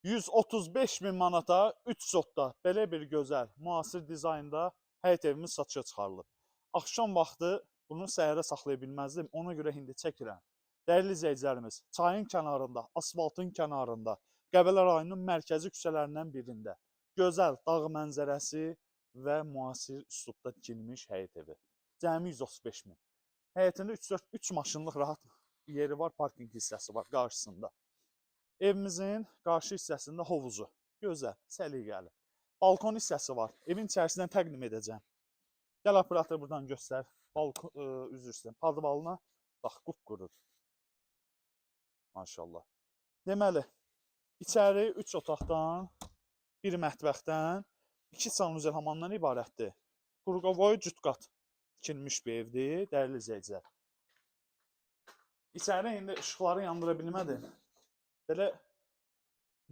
135 min manata 3 sotda belə bir gözəl, müasir dizaynda həyət evimiz satışa çıxarılıb. Axşam vaxtı bunu səhərə saxlaya bilməzdim, ona görə indi çəkirəm. Dəyərli izləyicilərimiz, çayın kənarında, asfaltın kənarında, Qəbələ rayonunun mərkəzi küçələrindən birində gözəl dağ mənzərəsi və müasir üslubda tikilmiş həyət evi. Cəmi 135 min. Həyətində 3 maşınlıq rahat yeri var, parking hissəsi var qarşısında. Evimizin qarşı hissəsində hovuzu. Gözəl, səliqəli. Balkon hissəsi var. Evin içərisindən təqdim edəcəm. Gəl operator buradan göstər. Üzr istəyirəm. Padvalına bax, qupqurudur. Maşallah. Deməli, içəri 3 otaqdan, 1 mətbəxdən, 2 sanuzel hamamdan ibarətdir. Qurqavoy cütqat tikilmiş bir evdir, dəyərli izləyicilər. İçəri indi işıqları yandıra bilmədim. Belə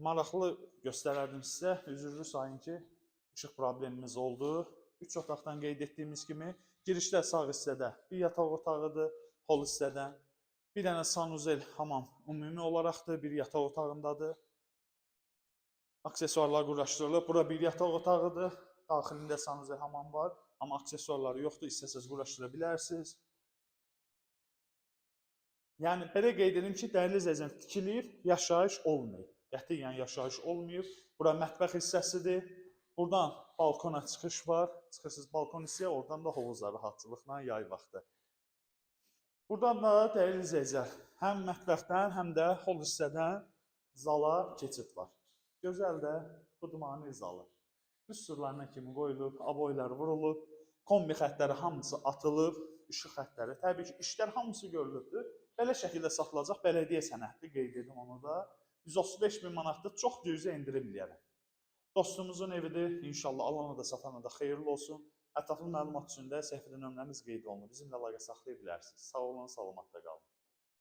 maraqlı göstərərdim sizə. Üzrlü sayın ki, işıq problemimiz oldu. 3 otaqdan qeyd etdiyimiz kimi, girişdə sağ hissədə bir yataq otağıdır, hol hissədən. Bir dənə sanuzel hamam ümumi olaraqdır, bir yataq otağındadır. Aksesuarlar quraşdırılıb. Bura bir yataq otağıdır. Daxilində sanuzel hamam var. Amma aksesuarları yoxdur, istəsəz quraşdıra bilərsiniz. Yəni, belə qeyd edim ki, dəyərli izləyicilər, tikilib, yaşayış olmayıb. Qətiyyən yaşayış olmayıb. Bura mətbəx hissəsidir. Buradan balkona çıxış var. Çıxırsınız balkon hissəyə, oradan da hovuzlar rahatçılıqla yay vaxtı. Buradan da dəyərli izləyicilər, həm mətbəxdən, həm də hol hissədən zala keçid var. Gözəl də xudmani zalı. Düsturlarına kimi qoyulub, aboylar vurulub, kombi xətləri hamısı atılıb, işıq xətləri. Təbii ki, işlər hamısı görülübdür. Belə şəkildə satılacaq bələdiyyə sənəddir, qeyd edim onu da. 135 min manatdır, çox cüzə indirim eləyərəm. Dostumuzun evidir, inşallah alana da satana da xeyirli olsun. Ətraflı məlumat üçün də səhifədə nömrəmiz qeyd olunur. Bizimlə əlaqə saxlaya bilərsiniz. Sağ olun, salamatda qalın.